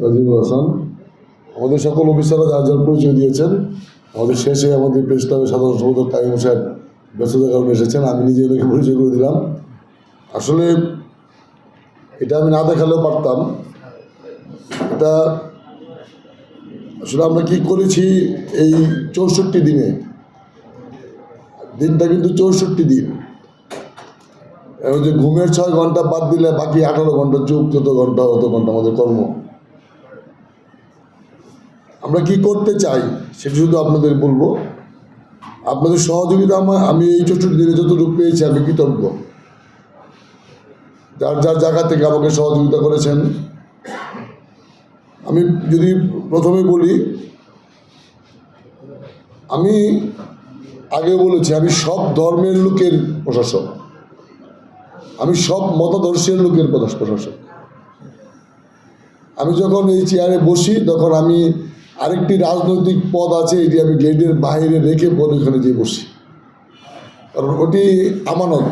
রাজিবুল হাসান। আমাদের সকল অফিসাররা যার যার পরিচয় দিয়েছেন। আমাদের শেষে আমাদের প্রেস ক্লাবের সাধারণ সম্পাদক কাইম সাহেব ব্যস্ততার কারণে এসেছেন, আমি নিজে ওনাকে পরিচয় করে দিলাম। আসলে এটা আমি না দেখালেও পারতাম। এটা আসলে আমরা কি করেছি এই 64 দিনে, দিনটা কিন্তু 64 দিন, এবং যে ঘুমের 6 ঘন্টা বাদ দিলে বাকি 18 ঘন্টা চুপ, যত ঘন্টা অত ঘন্টা আমাদের কর্ম। আমরা কি করতে চাই সেটা শুধু আপনাদের বলবো। আপনাদের সহযোগিতা আমি এই 64 দিনে যতটুকু পেয়েছি আমি কৃতজ্ঞ। যার যার জায়গা থেকে আমাকে সহযোগিতা করেছেন। আমি যদি প্রথমে বলি, আমি আগে বলেছি আমি সব ধর্মের লোকের প্রশাসক, আমি সব মতাদর্শের লোকের প্রশাসক। আমি যখন এই চেয়ারে বসি তখন আমি আরেকটি রাজনৈতিক পদ আছে, এটি আমি গেটের বাইরে রেখে পরে ওখানে যেয়ে বসি, কারণ ওটি আমানত।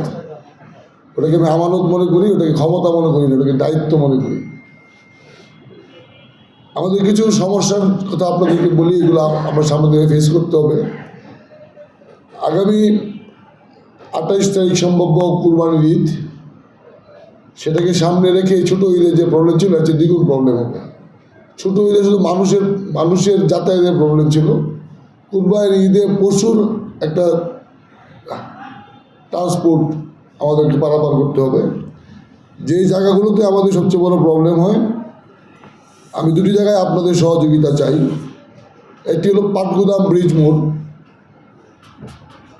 ওটাকে আমি আমানত মনে করি, ওটাকে ক্ষমতা মনে করি না, ওটাকে দায়িত্ব মনে করি। আমাদের কিছু সমস্যার কথা আপনাদেরকে বলি, এগুলো আমার সামনে থেকে ফেস করতে হবে। আগামী 28 তারিখ সম্ভাব্য কুরবানির ঈদ, সেটাকে সামনে রেখে ছোটো ঈদের যে প্রবলেম ছিল হচ্ছে দ্বিগুণ প্রবলেম হবে। ছোটো ঈদে শুধু মানুষের যাতায়াতের প্রবলেম ছিল, কুরবানির ঈদে প্রচুর একটা ট্রান্সপোর্ট আমাদেরকে পারাপার করতে হবে। যেই জায়গাগুলোতে আমাদের সবচেয়ে বড় প্রবলেম হয়, আমি দুটি জায়গায় আপনাদের সহযোগিতা চাই। একটি হলো পাটগুদাম ব্রিজ মোড়।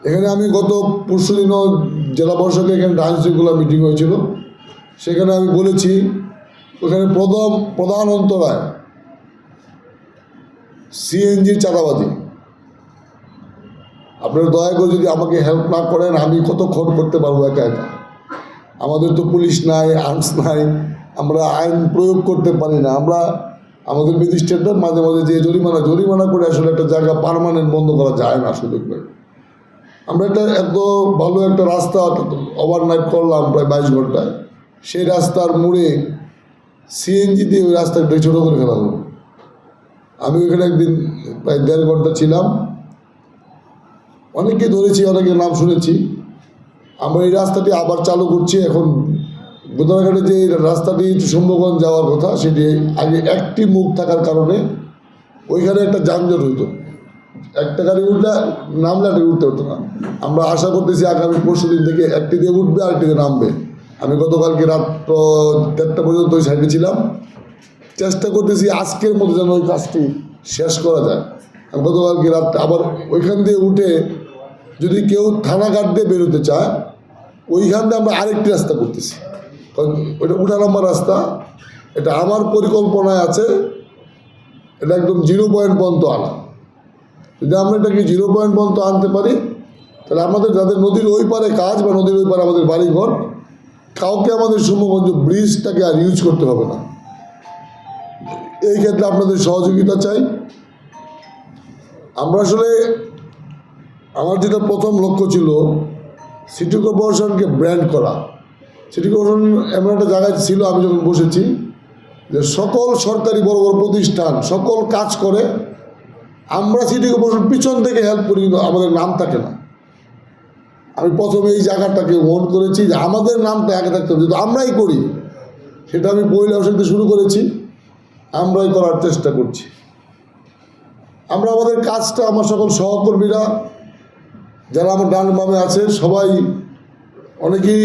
এখানে আমি গত পরশুদিনও জেলা পরিষদে এখানে আইনশৃঙ্খলা মিটিং হয়েছিল, সেখানে আমি বলেছি ওখানে প্রধান অন্তরায় সিএনজির চাঁদাবাজি। আপনারা দয়া করে যদি আমাকে হেল্প না করেন, আমি কতক্ষণ করতে পারবো একা একা? আমাদের তো পুলিশ নাই, আর্মস নাই, আমরা আইন প্রয়োগ করতে পারি না। আমরা আমাদের ম্যাজিস্ট্রেটরা মাঝে মাঝে যে জরিমানা করে আসলে একটা জায়গা পার্মানেন্ট বন্ধ করা যায় না সুযোগ নেই। আমরা এত ভালো একটা রাস্তা ওভারনাইট করলাম প্রায় 22 ঘন্টায়, সেই রাস্তার মোড়ে সিএনজি দিয়ে ওই রাস্তাটাকে ছোটো করে ফেলা হলো। আমি ওইখানে একদিন প্রায় 1.5 ঘন্টা ছিলাম, অনেককে ধরেছি, অনেকের নাম শুনেছি। আমরা এই রাস্তাটি আবার চালু করছি। এখন গোদারাঘাটে যে রাস্তাটি সুন্দরগঞ্জ যাওয়ার কথা, সেটি আগে একটি মুখ থাকার কারণে ওইখানে একটা যানজট হইতো, একটা গাড়ি উঠলে নামলে একটা উঠতে হতো না। আমরা আশা করতেছি আগামী পরশুদিন থেকে একটি দিয়ে উঠবে, আরেকটি দিয়ে নামবে। আমি গতকালকে রাত 1:30 পর্যন্ত ওই সাইডে ছিলাম, চেষ্টা করতেছি আজকের মধ্যে যেন ওই কাজটি শেষ করা যায়। আমি গতকালকে রাত আবার ওইখান দিয়ে উঠে যদি কেউ থানাঘাট দিয়ে বেরোতে চায়, ওইখান দিয়ে আমরা আরেকটি রাস্তা করতেছি, কারণ ওইটা উঠা নাম্বার রাস্তা। এটা আমার পরিকল্পনায় আছে, এটা একদম 0 পয়েন্ট পর্যন্ত আনা। যদি আমরা এটাকে 0 পয়েন্ট পর্যন্ত আনতে পারি, তাহলে আমাদের যাদের নদীর ওই পারে কাজ বা নদীর ওই পারে আমাদের বাড়িঘর, কাউকে আমাদের সুমগঞ্জ ব্রিজটাকে আর ইউজ করতে হবে না। এই ক্ষেত্রে আপনাদের সহযোগিতা চাই। আমরা আসলে আমার যেটা প্রথম লক্ষ্য ছিল সিটি কর্পোরেশনকে ব্র্যান্ড করা। সিটি কর্পোরেশন এমন একটা জায়গায় ছিল, আমি যখন বসেছি, যে সকল সরকারি বড় বড় প্রতিষ্ঠান সকল কাজ করে, আমরা সিটি কর্পোরেশন পিছন থেকে হেল্প করি, কিন্তু আমাদের নাম থাকে না। আমি প্রথমে এই জায়গাটাকে ওন করেছি যে আমাদের নামটা আগে থাকতে হবে, যেহেতু আমরাই করি। সেটা আমি পয়লা বৈশাখ থেকে শুরু করেছি, আমরাই করার চেষ্টা করছি। আমরা আমাদের কাজটা, আমার সকল সহকর্মীরা যারা আমার ডান বামে আছে, সবাই অনেকেই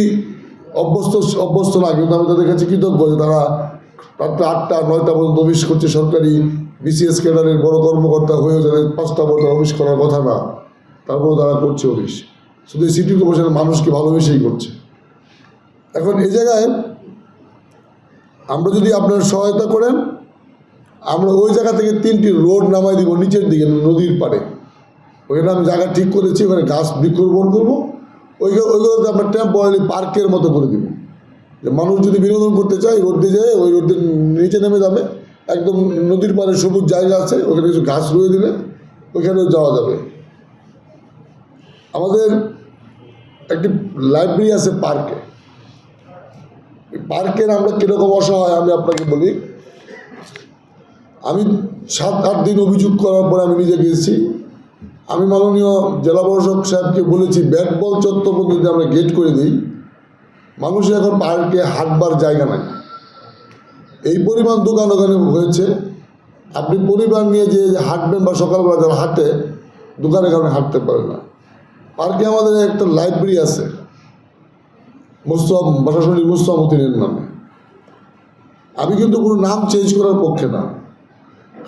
অভ্যস্ত না, কিন্তু আমি তাদের কাছে কৃতজ্ঞ যে তারা রাত্রে 8টা-9টা পর্যন্ত অফিস করছে। সরকারি বিসিএস ক্যাডারের বড় কর্মকর্তা হয়েও যাদের 5টা পর্যন্ত অফিস করার কথা না, তারপরেও তারা করছে অফিস, শুধু এই সিটি কর্পোরেশনের মানুষকে ভালোবেসেই করছে। এখন এই জায়গায় আমরা যদি আপনারা সহায়তা করেন, আমরা ওই জায়গা থেকে 3টি রোড নামাই দিব নিচের দিকে, নদীর পাড়ে। ওইখানে আমি জায়গা ঠিক করেছি, ওখানে গাছ বৃক্ষরোপণ করবো। ওইগুলোতে আমরা টেম্পোরারি পার্কের মতো করে দিব, যে মানুষ যদি বিনোদন করতে চায় রোড দিয়ে যায়, ওই রোড দিয়ে নিচে নেমে যাবে। একদম নদীর পাড়ে সবুজ জায়গা আছে, ওখানে কিছু ঘাস রুয়ে দিলে ওইখানেও যাওয়া যাবে। আমাদের একটি লাইব্রেরি আছে পার্কে। পার্কের আমরা কীরকম অসহায় আমি আপনাকে বলি। আমি 7-8 দিন অভিযোগ করার পরে আমি নিজে গেছি। আমি মাননীয় জেলা প্রশাসক সাহেবকে বলেছি ব্যাট বল চত্বর পর্যন্ত যদি আমরা গেট করে দিই, মানুষের এখন পার্কে হাঁটবার জায়গা নাই। এই পরিমাণ দোকান ওখানে হয়েছে, আপনি পরিবার নিয়ে যে হাঁটবেন বা সকালবেলা যারা হাঁটে দোকানের কারণে হাঁটতে পারে না। পার্কে আমাদের একটা লাইব্রেরি আছে প্রশাসনিক মুস্তামুদ্দিনের নামে। আমি কিন্তু কোনো নাম চেঞ্জ করার পক্ষে না।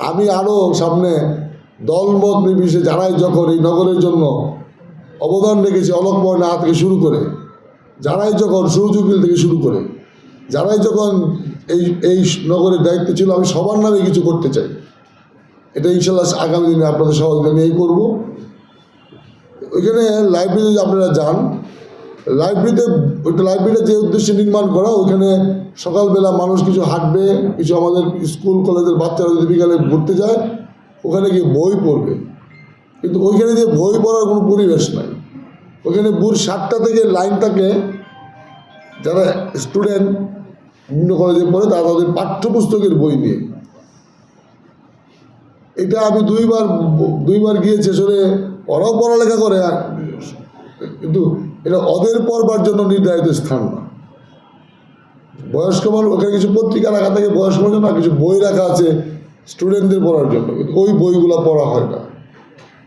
আমি আরও সামনে দলমত নির্বিশেষে যারাই যখন এই নগরের জন্য অবদান রেখেছে, অলোক ময়না থেকে শুরু করে, যারাই যখন সুরজুকিল থেকে শুরু করে, যারাই যখন এই নগরের দায়িত্ব ছিল, আমি সবার নামে কিছু করতে চাই। এটা ইনশাল্লাহ আগামী দিনে আপনাদের সহযোগিতা নিয়েই করবো। ওইখানে লাইব্রেরিতে আপনারা যান, লাইব্রেরিটা যে উদ্দেশ্যে নির্মাণ করা, ওইখানে সকালবেলা মানুষ কিছু হাঁটবে, কিছু আমাদের স্কুল কলেজের বাচ্চারা যদি বিকালে ঘুরতে যায় ওখানে গিয়ে বই পড়বে। কিন্তু ওইখানে যে বই পড়ার কোনো পরিবেশ নাই। ওইখানে ভোর 7টা থেকে লাইন থাকে, যারা স্টুডেন্ট বিভিন্ন কলেজে পড়ে তারা তাদের পাঠ্যপুস্তকের বই নিয়ে। এটা আমি দুইবার গিয়েছি, আসলে ওরাও পড়ালেখা করে, কিন্তু এটা ওদের পড়বার জন্য নির্ধারিত স্থান না। বয়স্ক মানুষ ওখানে কিছু পত্রিকা রাখা থাকে বয়স্ক মানুষ, না কিছু বই রাখা আছে স্টুডেন্টদের পড়ার জন্য, কিন্তু ওই বইগুলো পড়া হয় না।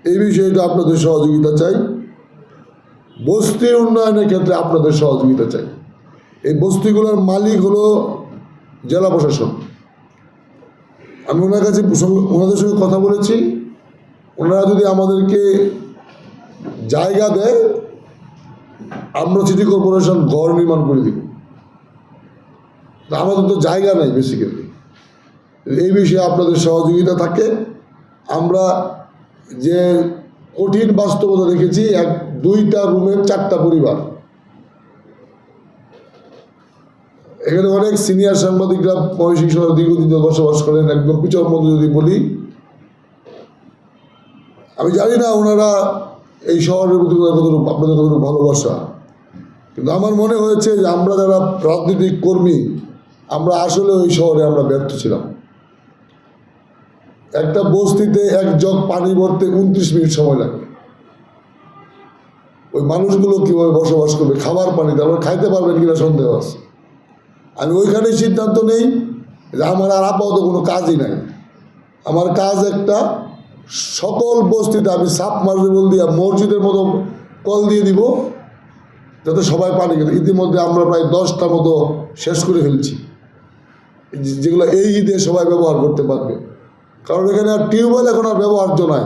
এই বিষয়টা আপনাদের সহযোগিতা চাই। বস্তি উন্নয়নের ক্ষেত্রে আপনাদের সহযোগিতা চাই। এই বস্তিগুলোর মালিক হলো জেলা প্রশাসন। আমি ওনাদের সঙ্গে কথা বলেছি, ওনারা যদি আমাদেরকে জায়গা দেয় আমরা সিটি কর্পোরেশন ঘর নির্মাণ করে দিব। আমাদের তো জায়গা নেই বেসিক্যালি। এই বিষয়ে আপনাদের সহযোগিতা থাকে। আমরা যে কঠিন বাস্তবতা দেখেছি, 2টা রুমের 4টা পরিবার। এখানে অনেক সিনিয়র সাংবাদিকরা ময়মনসিংহ শহরে দীর্ঘদিন বসবাস করেন। একদম পিছর মধ্যে যদি বলি, আমি জানি না ওনারা এই শহরের প্রতি আপনাদের কতটুকু ভালোবাসা, কিন্তু আমার মনে হয়েছে যে আমরা যারা রাজনৈতিক কর্মী আমরা আসলে ওই শহরে আমরা ব্যর্থ ছিলাম। একটা বস্তিতে 1 জগ পানি ভরতে 29 মিনিট সময় লাগে। ওই মানুষগুলো কীভাবে বসবাস করবে, খাবার পানি তারপর খাইতে পারবেন কিনা সন্দেহ আছে। আমি ওইখানে সিদ্ধান্ত নেই যে আমার আর আপাতত কোনো কাজই নাই। আমার কাজ একটা, সকল বস্তিতে আমি সাবমার্সিবল দিয়ে মসজিদের মতো কল দিয়ে দিব যাতে সবাই পানি খেতে। ইতিমধ্যে আমরা প্রায় 10টা মতো শেষ করে ফেলছি, যেগুলো এই ঈদে সবাই ব্যবহার করতে পারবে। কারণ এখানে আর টিউবওয়েল এখন আর ব্যবহার্য নাই।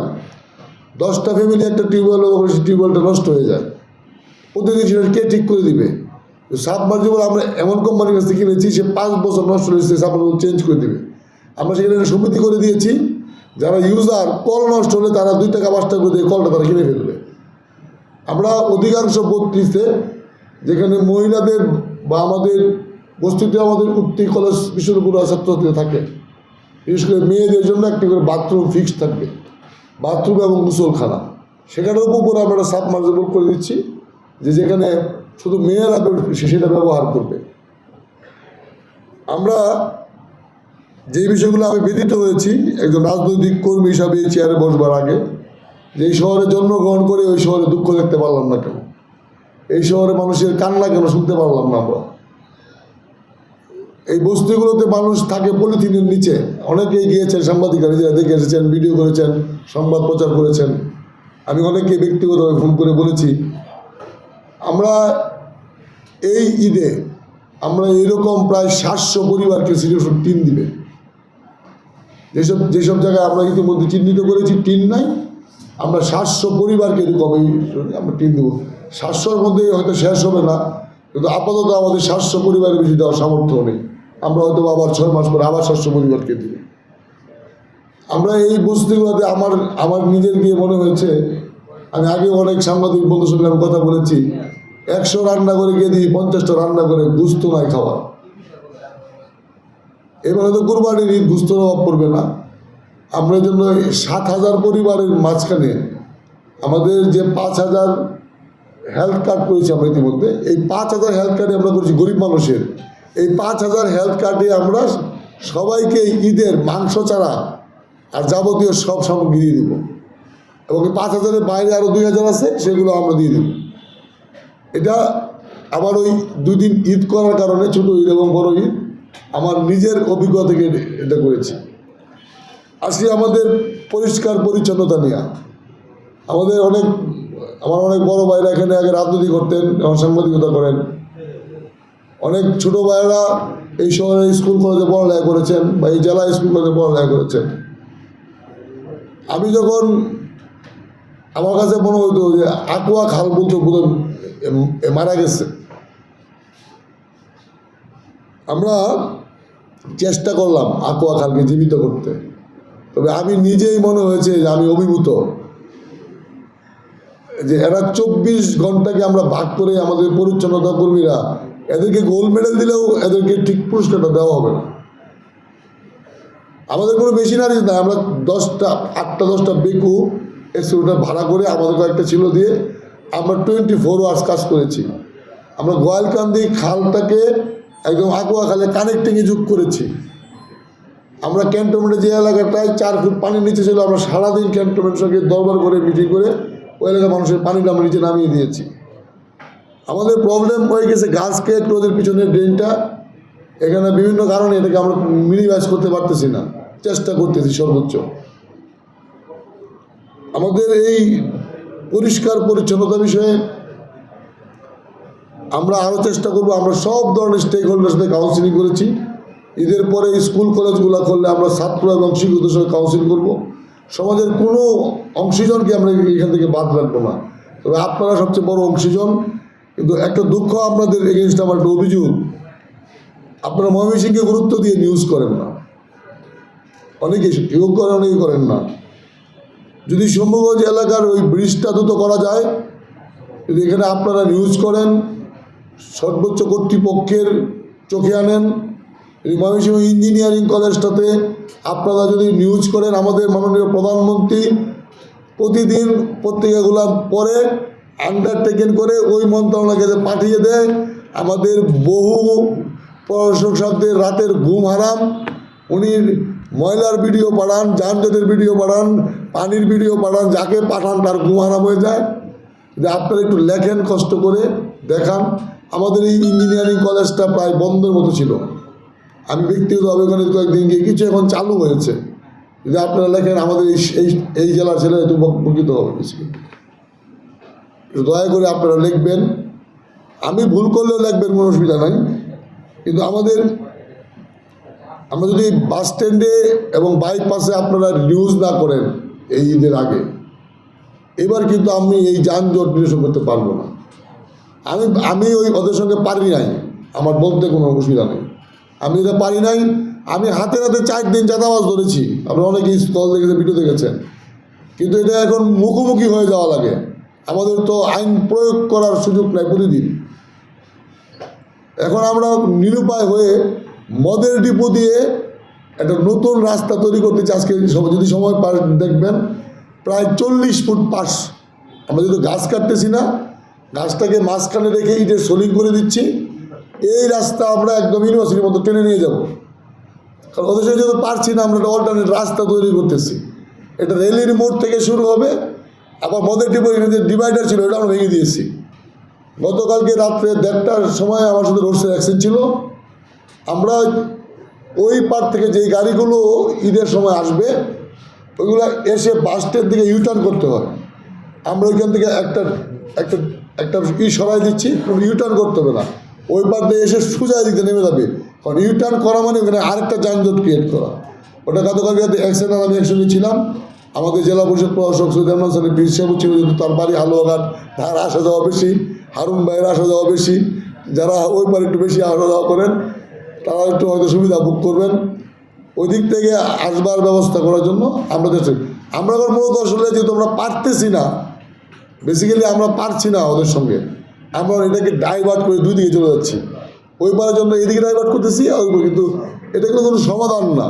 10টা ফ্যামিলি একটা টিউবওয়েল ব্যবহার করে, সেই টিউবওয়েলটা নষ্ট হয়ে যায়। প্রতিদিন সেটা কে ঠিক করে দিবে? সাবমার্সিবল আমরা এমন কোম্পানির কাছ থেকে কিনেছি, সে 5 বছর নষ্ট হয়েছে, সাবমার্সিবল চেঞ্জ করে দেবে। আমরা সেখানে সমিতি করে দিয়েছি, যারা ইউজার কল নষ্ট হলে তারা 2 টাকা 5 টাকা করে দিয়ে কলটা তারা কিনে ফেলবে। আমরা অধিকাংশ 32-এ যেখানে মহিলাদের বা আমাদের বস্তিতে আমাদের উঠতি কলেজ বিশ্ববিদ্যালয় ছাত্রছাত্রীরা থাকে, বিশেষ করে মেয়েদের জন্য একটি করে বাথরুম ফিক্সড থাকবে, বাথরুম এবং গোসলখানা। সেখানের উপর আমরা সাবমার্সিবল করে দিচ্ছি, যেখানে শুধু মেয়েরা সেটা ব্যবহার করবে। আমরা যে বিষয়গুলো আমি ব্যথিত হয়েছি একজন রাজনৈতিক কর্মী হিসাবে এই চেয়ারে বসবার আগে, যে এই শহরে জন্মগ্রহণ করে ওই শহরে দুঃখ দেখতে পারলাম না কেন, এই শহরে মানুষের কান্না কেন শুনতে পারলাম না আমরা। এই বস্তিগুলোতে মানুষ থাকে পলিথিনের নিচে। অনেকেই গিয়েছেন, সাংবাদিকরা নিজেরা দেখে এসেছেন, ভিডিও করেছেন, সংবাদ প্রচার করেছেন। আমি অনেককে ব্যক্তিগতভাবে ফোন করে বলেছি, আমরা এই ঈদে আমরা এরকম প্রায় 700 পরিবারকে সিটিউশন টিন দিবে। যেসব জায়গায় আমরা ইতিমধ্যে চিহ্নিত করেছি টিন নাই, আমরা 700 পরিবারকে এরকম আমরা টিন দেবো। 700-র মধ্যে হয়তো শেষ হবে না, কিন্তু আপাতত আমাদের 700 পরিবারের বেশি দেওয়ার সামর্থ্য নেই। আমরা হয়তো আবার 6 মাস পরে আবার 700 পরিবারকে দিব। আমরা এই বস্তিগুলোতে আমার নিজের গিয়ে মনে হয়েছে, আমি আগে অনেক সাংবাদিক বন্ধুর সঙ্গে আমি কথা বলেছি, 100 রান্না করে গিয়ে দিই, 50টা রান্না করে গুস্ত নাই খাওয়া। এবার হয়তো কুরবানির ঈদ গুস্তর অভাব পড়বে না। আমরা জন্য 7,000 পরিবারের মাঝখানে আমাদের যে 5,000 হেলথ কার্ড করেছি আমরা ইতিমধ্যে, এই 5,000 হেলথ কার্ডে আমরা করেছি গরিব মানুষের। এই 5,000 হেলথ কার্ডে আমরা সবাইকে ঈদের মাংস ছাড়া আর যাবতীয় সব সামগ্রী দিয়ে দিব, এবং 5,000-এর বাইরে আরও 2,000 আছে, সেগুলো আমরা দিয়ে দেব। এটা আমার ওই 2 দিন ঈদ করার কারণে, ছোটো ঈদ এবং বড় ঈদ, আমার নিজের অভিজ্ঞতা থেকে এটা করেছি। আসলে আমাদের পরিষ্কার পরিচ্ছন্নতা নিয়ে আমার অনেক বড় ভাইরা এখানে আগে রাজনীতি করতেন, এখন সাংবাদিকতা করেন। অনেক ছোট ভাইয়েরা এই শহরে স্কুল কলেজে পড়ালেখা করেছেন, বা এই জেলা স্কুল কলেজে পড়ালেখা করেছেন। আমি যখন, আমার কাছে মনে হতো যে আকুয়া খাল বলতে মারা গেছে। আমরা চেষ্টা করলাম আকুয়া খালকে জীবিত করতে, তবে আমি নিজেই মনে হয়েছে যে আমি অভিভূত যে এরা 24 ঘন্টাকে আমরা ভাগ করে, আমাদের পরিচ্ছন্নতা কর্মীরা, এদেরকে গোল্ড মেডেল দিলেও এদেরকে ঠিক পুরস্কারটা দেওয়া হবে না। আমাদের কোনো মেশিনারিজ না, আমরা 8-10টা বেকু এক্সিকিউটার ভাড়া করে আমাদের কয়েকটা ছিল দিয়ে আমরা 24 আওয়ার্স কাজ করেছি। আমরা গোয়ালকান্দি খালটাকে একদম আকুয়া খালে কানেক্টিংয়ে যোগ করেছি। আমরা ক্যান্টনমেন্টে যে এলাকাটায় 4 ফুট পানির নিচে ছিল, আমরা সারাদিন ক্যান্টনমেন্টের সঙ্গে দরবার করে মিটিং করে ওই এলাকার মানুষের পানিটা আমরা নিচে নামিয়ে দিয়েছি। আমাদের প্রবলেম হয়ে গেছে গাছকে ক্লোজের পিছনের ড্রেনটা, এখানে বিভিন্ন কারণে এটাকে আমরা মিনিমাইজ করতে পারতেছি না, চেষ্টা করতেছি সর্বোচ্চ। আমাদের এই পরিষ্কার পরিচ্ছন্নতা বিষয়ে আমরা আরও চেষ্টা করব। আমরা সব ধরনের স্টেক হোল্ডারের সাথে কাউন্সিলিং করেছি। ঈদের পরে স্কুল কলেজগুলো করলে আমরা ছাত্র এবং শিক্ষকদের সঙ্গে কাউন্সিল করব। সমাজের কোনো অংশীজনকে আমরা এখান থেকে বাদ রাখবো না, তবে আপনারা সবচেয়ে বড় অংশীজন। কিন্তু একটা দুঃখ আপনাদের এগেনস্ট, আমার একটা অভিযোগ, আপনারা ময়মনসিংহকে গুরুত্ব দিয়ে নিউজ করেন না। অনেকেই কেউ করেন, অনেকে করেন না। যদি শম্ভুগঞ্জ এলাকার ওই ব্রিজটা দ্রুত করা যায়, যদি এখানে আপনারা নিউজ করেন, সর্বোচ্চ কর্তৃপক্ষের চোখে আনেন, যদি ময়মনসিংহ ইঞ্জিনিয়ারিং কলেজটাতে আপনারা যদি নিউজ করেন, আমাদের মাননীয় প্রধানমন্ত্রী প্রতিদিন পত্রিকাগুলো পড়ে আন্ডারটেকেন করে ওই মন্ত্রণালয়কে পাঠিয়ে দেয়। আমাদের বহু প্রশাসকদের রাতের ঘুম হারাম। উনি ময়লার ভিডিও পাঠান, যানজটের ভিডিও পাঠান, পানির ভিডিও পাঠান, যাকে পাঠান তার ঘুম হারাম হয়ে যায়। যে আপনারা একটু লেখেন, কষ্ট করে দেখান। আমাদের এই ইঞ্জিনিয়ারিং কলেজটা প্রায় বন্ধের মতো ছিল। আমি ব্যক্তিগতভাবে ওখানে কয়েকদিন গিয়ে কিছু এখন চালু হয়েছে। যদি আপনারা লেখেন, আমাদের এই জেলার ছেলেরা একটু উপকৃত হবে বেশি। দয়া করে আপনারা লিখবেন। আমি ভুল করলেও লিখবেন, কোনো অসুবিধা নাই। কিন্তু আমরা যদি বাস স্ট্যান্ডে এবং বাইপাসে আপনারা নিউজ না করেন এই ঈদের আগে, এবার কিন্তু আমি এই যানজট নিরসন করতে পারবো না। আমি ওদের সঙ্গে পারি নাই, আমার বলতে কোনো অসুবিধা নেই। আমি এটা পারি নাই। আমি হাতে 4 দিন চাঁদাবাজ ধরেছি, আপনারা অনেকেই স্থল দেখেছেন, ভিডিও দেখেছেন। কিন্তু এটা এখন মুখোমুখি হয়ে যাওয়া লাগে। আমাদের তো আইন প্রয়োগ করার সুযোগ নাই প্রতিদিন। এখন আমরা নিরুপায় হয়ে মদের ডিপো দিয়ে একটা নতুন রাস্তা তৈরি করতে চাই। আজকে যদি সময় দেখবেন, প্রায় 40 ফুট পাশ। আমরা যদি গাছ কাটতেছি না, গাছটাকে মাঝখানে রেখে ইটের সোলিং করে দিচ্ছি। এই রাস্তা আমরা একদম ইউনিভার্সিটির মতো টেনে নিয়ে যাব। কারণ ওদের সঙ্গে যেহেতু পারছি না, আমরা একটা অল্টারনেট রাস্তা তৈরি করতেছি। এটা রেলের মোড় থেকে শুরু হবে, আবার মদের ডিপো এখানে যে ডিভাইডার ছিল ওটা আমরা ভেঙে দিয়েছি। গতকালকে রাত্রে 1:30টার সময় আমার সাথে রোডসের অ্যাক্সিডেন্ট ছিল। আমরা ওই পার থেকে যেই গাড়িগুলো ঈদের সময় আসবে, ওইগুলো এসে বাস স্ট্যান্ড থেকে ইউটার্ন করতে হয়। আমরা ওইখান থেকে একটা সরাই দিচ্ছি, কোনো ইউটার্ন করতে হবে না। ওই পার দিয়ে এসে সোজা দিকে নেমে যাবে। কারণ ইউটার্ন করা মানে ওখানে আরেকটা যানজট ক্রিয়েট করা। ওটা গতকালকে অ্যাকশন, আমি অ্যাকশনে ছিলাম। আমাদের জেলা পরিষদ প্রশাসক সৈয়দ আহমদ সাহেব পীর সাহেব ছিল, কিন্তু তার বাড়ি হালুয়াঘাট, তার আসা যাওয়া বেশি, হারুন ভাইয়ের আসা যাওয়া বেশি। যারা ওই পারে একটু বেশি আসা যাওয়া করেন তারা একটু হয়তো সুবিধা ভোগ করবেন। ওই দিক থেকে আসবার ব্যবস্থা করার জন্য আমরা আবার মূলত আসলে যেহেতু আমরা পারতেছি না, বেসিক্যালি আমরা পারছি না ওদের সঙ্গে, আমরা এটাকে ডাইভার্ট করে 2 দিকে চলে যাচ্ছি। ওই পারের জন্য এদিকে ডাইভার্ট করতেছি, কিন্তু এটা কিন্তু কোনো সমাধান না।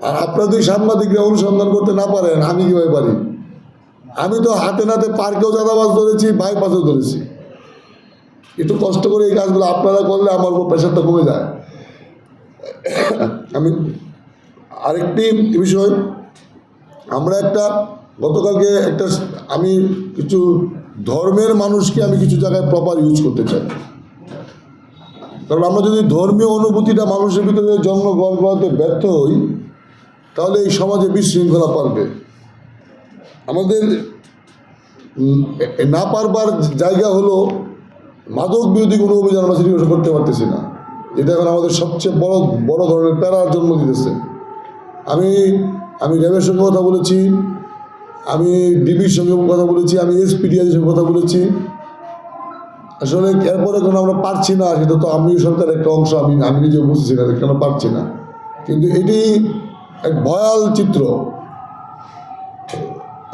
আর আপনারা যদি সাংবাদিকরা অনুসন্ধান করতে না পারেন, আমি কীভাবে পারি? আমি তো হাতে নাতে পার্কেও চাঁদাবাজ ধরেছি, বাইপাসেও ধরেছি। একটু কষ্ট করে এই কাজগুলো আপনারা করলে আমার উপর প্রেশারটা কমে যায়। আমি আরেকটি বিষয়, আমরা গতকালকে আমি কিছু ধর্মের মানুষকে আমি কিছু জায়গায় প্রপার ইউজ করতে চাই। কারণ আমরা যদি ধর্মীয় অনুভূতিটা মানুষের ভিতরে জন্মগ্রহণ করাতে ব্যর্থ হই, তাহলে এই সমাজে বিশৃঙ্খলা পারবে। আমাদের না পারবার জায়গা হলো মাদক বিরোধী কোনো অভিযান আমরা সেটি করতে পারতেছি না, যেটা এখন আমাদের সবচেয়ে বড় ধরনের প্যারার জন্ম দিতেছে। আমি র্যাবের সঙ্গে কথা বলেছি, আমি ডিবির সঙ্গে কথা বলেছি, আমি এসপিডিআর সঙ্গে কথা বলেছি। আসলে এরপরে কোনো আমরা পারছি না, সেটা তো আমি সরকারের একটা অংশ, আমি নিজে বুঝছি না কেন পারছি না। কিন্তু এটি এক ভয়াল চিত্র।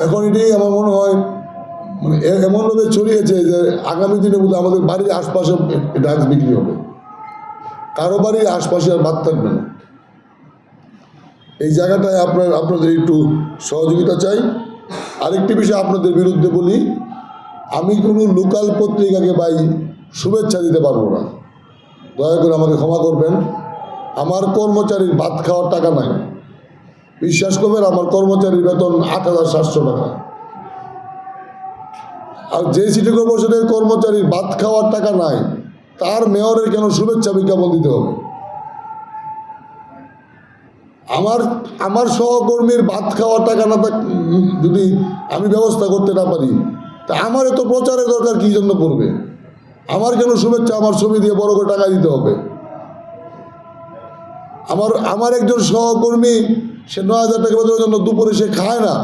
এখন এটি আমার মনে হয় মানে এমনভাবে ছড়িয়েছে যে আগামী দিনে বোধহয় আমাদের বাড়ির আশপাশে ড্রাগস বিক্রি হবে, কারো বাড়ির আশপাশে আর বাদ থাকবে না। এই জায়গাটায় আপনাদের একটু সহযোগিতা চাই। আরেকটি বিষয় আপনাদের বিরুদ্ধে বলি, আমি কোনো লোকাল পত্রিকাকে ভাই শুভেচ্ছা দিতে পারবো না, দয়া করে আমাকে ক্ষমা করবেন। আমার কর্মচারীর ভাত খাওয়ার টাকা নাই, বিশ্বাস করবেন, আমার কর্মচারীর বেতন ৮,৭০০ টাকা। আর যে সিটি কর্পোরেশনের কর্মচারীর ভাত খাওয়ার টাকা নাই, তার মেয়রের কেন শুভেচ্ছা বিজ্ঞাপন দিতে হবে? আমার সহকর্মীর ভাত খাওয়ার টাকা না যদি আমি ব্যবস্থা করতে না পারি, তা আমার এত প্রচারের দরকার কী জন্য পড়বে? আমার কেন শুভেচ্ছা আমার ছবি দিয়ে বড় করে টাকা দিতে হবে? আমার একজন সহকর্মী, সে ৯,০০০ টাকা বেতনের জন্য দুপুরে সে খায় না,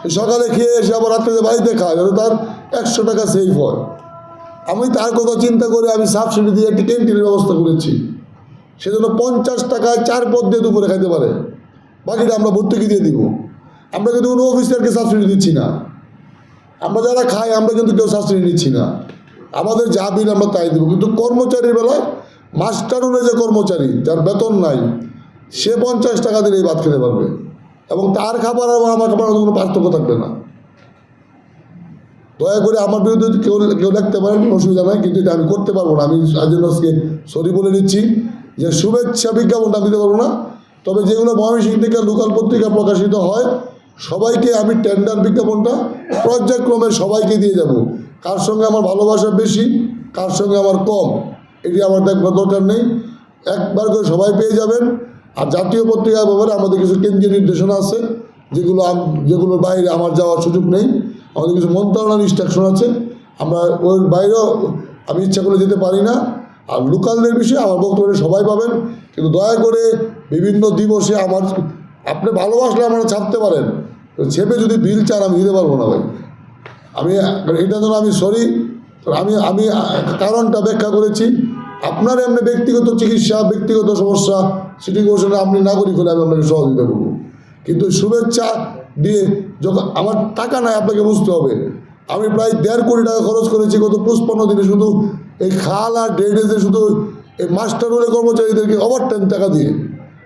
সে সকালে খেয়ে এসে আবার রাত্রে বাড়িতে খায়, যাতে তার ১০০ টাকা সেভ হয়। আমি তার কথা চিন্তা করে আমি সাবসিডি দিয়ে একটি ক্যান্টিনের ব্যবস্থা করেছি, সেজন্য ৫০ টাকায় ৪ পদ দিয়ে দুপুরে খাইতে পারে, বাকিটা আমরা ভর্তুকি দিয়ে দিব। আমরা কিন্তু কোনো অফিসারকে সাবসিডি দিচ্ছি না, আমরা যারা খাই আমরা কিন্তু কেউ সাবসিডি নিচ্ছি না, আমাদের যা বিল আমরা তাই দেবো। কিন্তু কর্মচারীর বেলায় মাস্টারুনে যে কর্মচারী যার বেতন নাই, সে ৫০ টাকা দিলেই ভাত খেতে পারবে, এবং তার খাবার এবং আমার খাবার কোনো পার্থক্য থাকবে না। দয়া করে আমার বিরুদ্ধে কেউ লিখতে পারেন, কোনো অসুবিধা নাই, কিন্তু এটা আমি করতে পারবো না। আমি আজকে সরি বলে নিচ্ছি যে শুভেচ্ছা বিজ্ঞাপনটা দিতে পারবো না। তবে যেগুলো ময়মনসিংহ থেকে লোকাল পত্রিকা প্রকাশিত হয়, সবাইকে আমি টেন্ডার বিজ্ঞাপনটা পর্যায়ক্রমে সবাইকে দিয়ে যাব। কার সঙ্গে আমার ভালোবাসা বেশি, কার সঙ্গে আমার কম, এটি আমার দেখবার দরকার নেই, একবার করে সবাই পেয়ে যাবেন। আর জাতীয় পত্রিকার ব্যাপারে আমাদের কিছু কেন্দ্রীয় নির্দেশনা আছে, যেগুলোর বাইরে আমার যাওয়ার সুযোগ নেই। আমাদের কিছু মন্ত্রণালয়ের ইনস্ট্রাকশন আছে, আমরা ওর বাইরেও আমি ইচ্ছা করে যেতে পারি না। আর লোকালদের বিষয়ে আমার বক্তব্য সবাই পাবেন, কিন্তু দয়া করে বিভিন্ন দিবসে আপনি ভালোবাসলে আমরা ছাপতে পারেন, ছেপে যদি বিল চান আমি দিতে পারবো না ভাই। এটার জন্য আমি সরি। আমি কারণটা ব্যাখ্যা করেছি। আপনার এমনি ব্যক্তিগত চিকিৎসা, ব্যক্তিগত সমস্যা, সিটি কর্পোরেশনে আপনি নাগরিক হলে আমি আপনাকে সহযোগিতা করবো, কিন্তু শুভেচ্ছা দিয়ে যখন আমার টাকা নাই, আপনাকে বুঝতে হবে আমি প্রায় ১.৫ কোটি টাকা খরচ করেছি গত ৫৫ দিনে, শুধু এই খাল আর ড্রেনেজে, শুধু এই মাস্টার রোলে কর্মচারীদেরকে ওভারটাইম টাকা দিয়ে।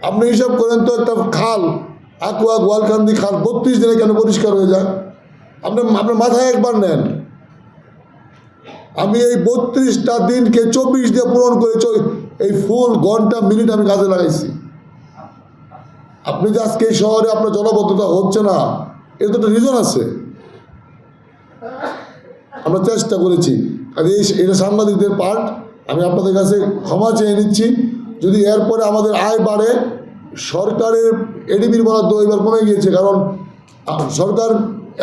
আপনি হিসাব করেন তো, একটা খাল আকুয়া গোয়ালকান্দি খাল ৩২ দিনে কেন পরিষ্কার হয়ে যায়? আপনার মাথায় একবার নেন। আমি এই ৩২টা দিনকে ২৪ দিয়ে পূরণ করে এই ফুল ঘন্টা মিনিট আমি কাজে লাগাইছি। আপনি যে আজকে এই শহরে আপনার জলবদ্ধতা হচ্ছে না, এর তো একটা রিজন আছে। আমরা চেষ্টা করেছি, আর এটা সাংবাদিকদের পার্ট। আমি আপনাদের কাছে ক্ষমা চেয়ে নিচ্ছি যদি এরপরে আমাদের আয় বাড়ে। সরকারের এডিবির বরাদ্দ এবার কমে গিয়েছে, কারণ সরকার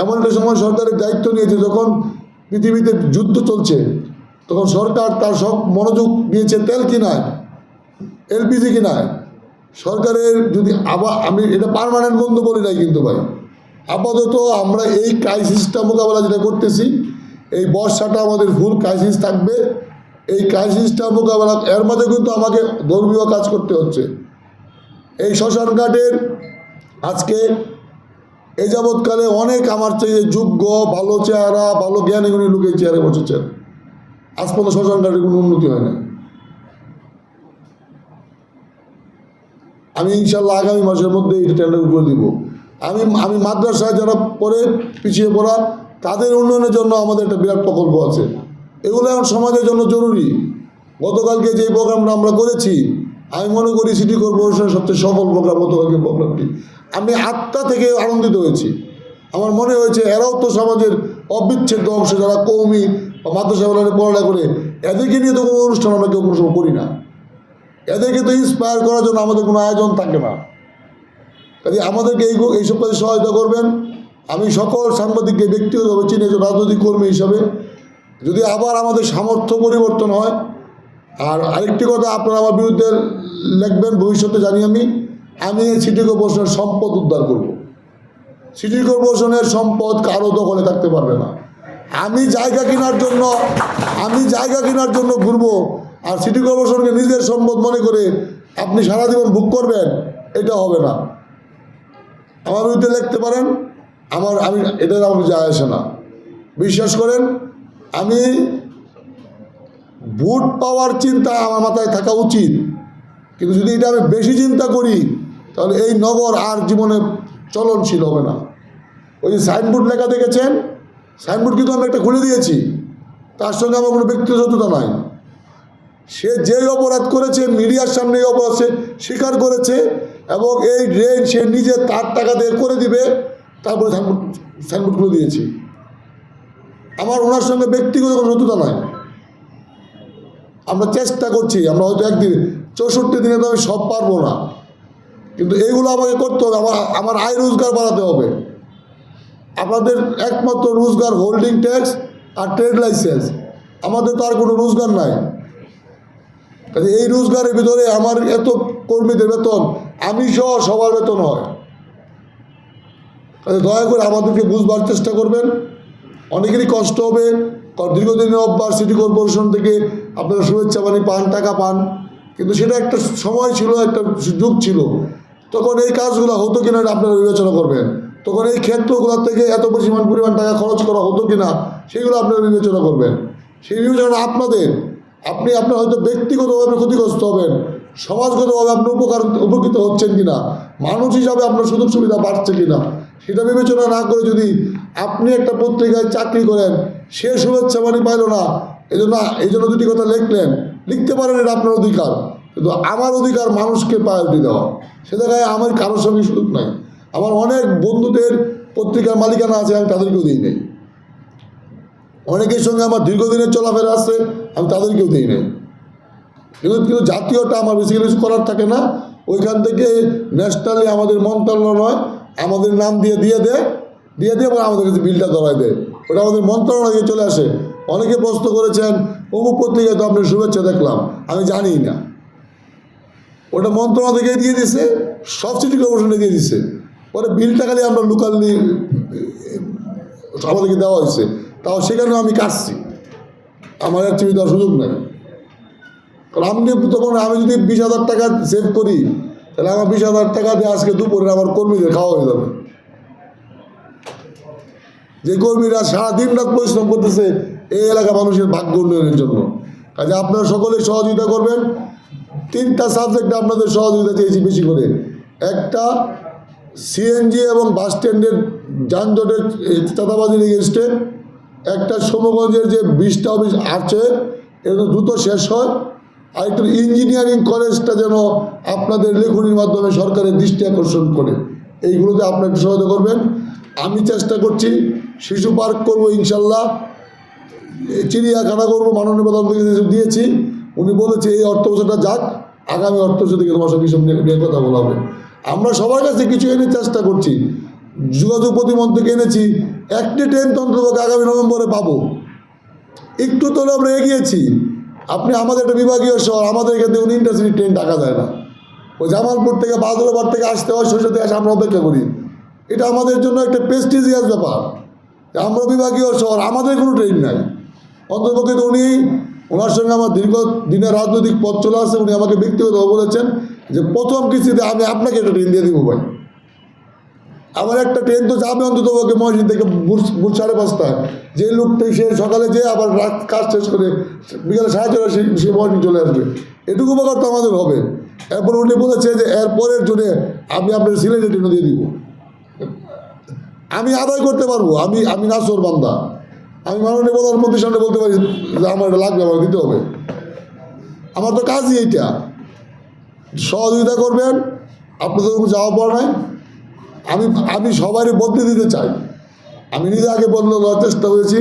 এমন একটা সময় সরকারের দায়িত্ব নিয়েছে, যখন পৃথিবীতে যুদ্ধ চলছে, তখন সরকার তার সব মনোযোগ দিয়েছে তেল কিনায়, এলপিজি কিনায়। সরকারের যদি আমি এটা পার্মানেন্ট বন্ধ বলি নাই, কিন্তু ভাই আপাতত আমরা এই ক্রাইসিসটা মোকাবেলা যেটা করতেছি, এই বর্ষাটা আমাদের ফুল ক্রাইসিস থাকবে। এই ক্রাইসিসটা মোকাবেলা, এর মাঝে কিন্তু আমাকে ধর্মীয় কাজ করতে হচ্ছে। এই শ্মশান ঘাটের আজকে এই যাবৎকালে অনেক আমার চেয়ে যোগ্য, ভালো চেহারা, ভালো জ্ঞানীগুণী লোক এই চেয়ারে বসেছেন, আজ পর্যন্ত শ্মশান ঘাটের কোনো উন্নতি হয় না। আমি ইনশাল্লাহ আগামী মাসের মধ্যে এই টেন্ডার করে দিব। আমি মাদ্রাসায় যারা পড়ে পিছিয়ে পড়া, তাদের উন্নয়নের জন্য আমাদের একটা বিরাট প্রকল্প আছে। এগুলো এখন সমাজের জন্য জরুরি। গতকালকে যে প্রোগ্রামটা আমরা করেছি, আমি মনে করি সিটি কর্পোরেশনের সবচেয়ে সফল প্রোগ্রাম হতে পারে প্রোগ্রামটি। আমি আত্মা থেকে আনন্দিত হয়েছি। আমার মনে হয়েছে এরাও তো সমাজের অবিচ্ছেদ্য অংশ, যারা কওমি বা মাদ্রাসা পড়ালেখা করে, এদেরকে নিয়ে তো কোনো অনুষ্ঠান আমরা কেউ কোনো সময় করি না। এদেরকে তো ইন্সপায়ার করার জন্য আমাদের কোনো আয়োজন থাকে না। কাজে আমাদেরকে এইসব কাজে সহায়তা করবেন। আমি সকল সাংবাদিককে ব্যক্তিগতভাবে চিনি, রাজনৈতিক কর্মী হিসাবে। যদি আবার আমাদের সামর্থ্য পরিবর্তন হয়, আর আরেকটি কথা, আপনারা আমার বিরুদ্ধে লিখবেন ভবিষ্যতে জানি আমি এই সিটি কর্পোরেশনের সম্পদ উদ্ধার করব। সিটি কর্পোরেশনের সম্পদ কারো দখলে থাকতে পারবে না। আমি জায়গা কেনার জন্য ঘুরবো, আর সিটি কর্পোরেশনকে নিজের সম্পদ মনে করে আপনি সারা জীবন ভোগ করবেন, এটা হবে না। আমার বিরুদ্ধে লিখতে পারেন, আমি এটা আমার যায় আসে না। বিশ্বাস করেন, আমি ভোট পাওয়ার চিন্তা আমার মাথায় থাকা উচিত, কিন্তু যদি এটা আমি বেশি চিন্তা করি তাহলে এই নগর আর জীবনে চলনশীল হবে না। ওই যে সাইনবোর্ড লেখা দেখেছেন, সাইনবোর্ড কিন্তু আমি একটা খুলে দিয়েছি, তার সঙ্গে আমার কোনো ব্যক্তিগত শত্রুতা নাই। সে যেই অপরাধ করেছে মিডিয়ার সামনে এই অপরাধ সে স্বীকার করেছে, এবং এই ড্রেন সে নিজে তার টাকা দিয়ে করে দিবে, তারপরে সাইনবোর্ড খুলে দিয়েছি। আমার ওনার সঙ্গে ব্যক্তিগত কোনো শত্রুতা নাই। আমরা চেষ্টা করছি, আমরা হয়তো একদিন 64 দিনে তো আমি সব পারবো না, কিন্তু এইগুলো আমাকে করতে হবে। আমার আয় রোজগার বাড়াতে হবে। আপনাদের একমাত্র রোজগার হোল্ডিং ট্যাক্স আর ট্রেড লাইসেন্স, আমাদের তো আর কোনো রোজগার নাই। কাজে এই রোজগারের ভিতরে আমার এত কর্মীদের বেতন, আমি সহ সবার বেতন হয়। কাজে দয়া করে আমাদেরকে বুঝবার চেষ্টা করবেন। অনেকেরই কষ্ট হবে, কারণ দীর্ঘদিনের অভ্যাস। সিটি কর্পোরেশন থেকে আপনারা শুভেচ্ছা বাণী পান, টাকা পান, কিন্তু সেটা একটা সময় ছিল, একটা যুগ ছিল, তখন এই কাজগুলো হতো কিনা আপনারা বিবেচনা করবেন। তখন এই ক্ষেত্রগুলোর থেকে এত পরিমাণ টাকা খরচ করা হতো কিনা সেগুলো আপনারা বিবেচনা করবেন। সেই বিবেচনা আপনার হয়তো ব্যক্তিগতভাবে ক্ষতিগ্রস্ত হবেন, সমাজগতভাবে আপনি উপকৃত হচ্ছেন কিনা, মানুষ হিসাবে আপনার সুযোগ সুবিধা বাড়ছে কিনা, সেটা বিবেচনা না করে যদি আপনি একটা পত্রিকায় চাকরি করেন, সে শুভেচ্ছা বাণী পাইল না, এই জন্য দুটি কথা লিখতে পারেন, এটা আপনার অধিকার। কিন্তু আমার অধিকার মানুষকে প্রায়োরিটি দেওয়া, সে জায়গায় আমার কারোর সঙ্গে সুযোগ নাই। আমার অনেক বন্ধুদের পত্রিকার মালিকানা আছে, আমি তাদেরকেও দিই নেই। অনেকের সঙ্গে আমার দীর্ঘদিনের চলাফেরা আছে, আমি তাদেরকেও দিই নেই। কিন্তু জাতীয়টা আমার বেসিক্যালি কিছু করার থাকে না। ওইখান থেকে ন্যাশনালি আমাদের মন্ত্রণালয় আমাদের নাম দিয়ে দেয় এবং আমাদের কাছে বিলটা ধরায় দেয়, ওটা আমাদের মন্ত্রণালয়ে চলে আসে। অনেকে প্রশ্ন করেছেন, অমুক পত্রিকায় তো আপনার শুভেচ্ছা দেখলাম, আমি জানি না। ওটা মন্ত্রণালয় থেকে দিয়ে দিছে, সব সিটি কর্পোরেশনে দিয়ে দিছে। পরে বিলটা খালি আমরা লোকালি আমাদেরকে দেওয়া হয়েছে, তাও সেখানেও আমি কাটছি, আমার আর টিভি দেওয়ার সুযোগ নেই। কারণ আমি যদি 20,000 টাকা সেভ করি, তাহলে আমার 20,000 টাকা দিয়ে আজকে দুপুরে আমার কর্মীদের খাওয়া হয়ে যাবে। যে কর্মীরা সারাদিন রাত পরিশ্রম করতেছে এই এলাকা মানুষের ভাগ্য উন্নয়নের জন্য। কাজে আপনারা সকলেই সহযোগিতা করবেন। 3টা সাবজেক্টে আপনাদের সহযোগিতা চেয়েছি বেশি করে। একটা, সিএনজি এবং বাস স্ট্যান্ডের যানজটের চাঁদাবাজির এগেনস্টে। একটা, সমগঞ্জের যে 20টা অফিস আছে এটা দ্রুত শেষ হয়। আর একটু ইঞ্জিনিয়ারিং কলেজটা যেন আপনাদের লেখনির মাধ্যমে সরকারের দৃষ্টি আকর্ষণ করে, এইগুলোতে আপনারা একটু সহায়তা করবেন। আমি চেষ্টা করছি, শিশু পার্ক করবো ইনশাল্লাহ, চিড়িয়াখানা করবো, মাননীয় প্রধানমন্ত্রী দিয়েছি, উনি বলেছে এই অর্থ বছরটা যাক, আগামী অর্থ বছর থেকে তোমার সঙ্গে এইসব নিয়ে কথা বলা হবে। আমরা সবার কাছে কিছু এনে চেষ্টা করছি। যোগাযোগ প্রতিমন্ত্রীকে এনেছি, একটি ট্রেন তন্ত্রকে আগামী নভেম্বরে পাবো। একটু তোলে আমরা এগিয়েছি। আপনি আমাদের একটা বিভাগীয় শহর, আমাদের এখান থেকে ইন্টারসিটি ট্রেন টাকা যায় না, ওই জামালপুর থেকে বাদুরাবাদ থেকে আসতে হয়, শৈশব থেকে আমরা অপেক্ষা করি। এটা আমাদের জন্য একটা প্রেস্টিজিয়াস ব্যাপার। আমরা বিভাগীয় শহর, আমাদের কোনো ট্রেন নাই। অন্তর্পক্ষে তো ওনার সঙ্গে আমার দীর্ঘদিনের রাজনৈতিক পথ চলে আসছে। উনি আমাকে ব্যক্তিগতভাবে বলেছেন যে প্রথম কিস্তিতে আমি আপনাকে একটা ট্রেন দিয়ে দিব ভাই। আমার একটা ট্রেন তো যাবে অন্ততপক্ষে ময়মনসিংহ থেকে ভোর 5:30টায়। যে লোকটাই সে সকালে যেয়ে আবার রাত কাজ শেষ করে বিকালে 4:30 সে ময়মনসিংহ চলে আসবে, এটুকু উপকার তো আমাদের হবে। এরপর উনি বলেছে যে এরপরের জন্যে আমি আপনার সিলেটে ট্রেনও দিয়ে দিব। আমি আদায় করতে পারবো, আমি নাসর বান্দা, আমি মাননীয় প্রধানমন্ত্রীর সামনে বলতে পারি যে আমার এটা লাগবে, আমার দিতে হবে। আমার তো কাজই এইটা। সহযোগিতা করবেন। আপনাদের কোনো যাওয়া পড়া নাই। আমি সবারই বদলে দিতে চাই। আমি নিজে আগে বদলে দেওয়ার চেষ্টা করেছি,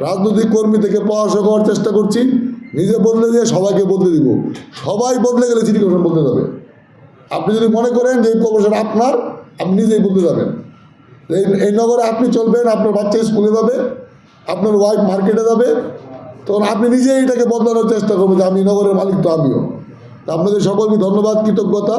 রাজনৈতিক কর্মী থেকে পড়াশোনা করার চেষ্টা করছি, নিজে বদলে দিয়ে সবাইকে বদলে দিব। সবাই বদলে গেলে সিটি কর্পোরেশন বদলে যাবে। আপনি যদি মনে করেন যে এই কর্পোরেশন আপনার, আপনি নিজেই বদলে যাবেন। এই নগরে আপনি চলবেন, আপনার বাচ্চা স্কুলে যাবে, আপনার ওয়াইফ মার্কেটে যাবে, তখন আপনি নিজেই এটাকে বদলানোর চেষ্টা করবেন যে আমি নগরের মালিক, তো আমিও। তা আপনাদের সকলকে ধন্যবাদ, কৃতজ্ঞতা।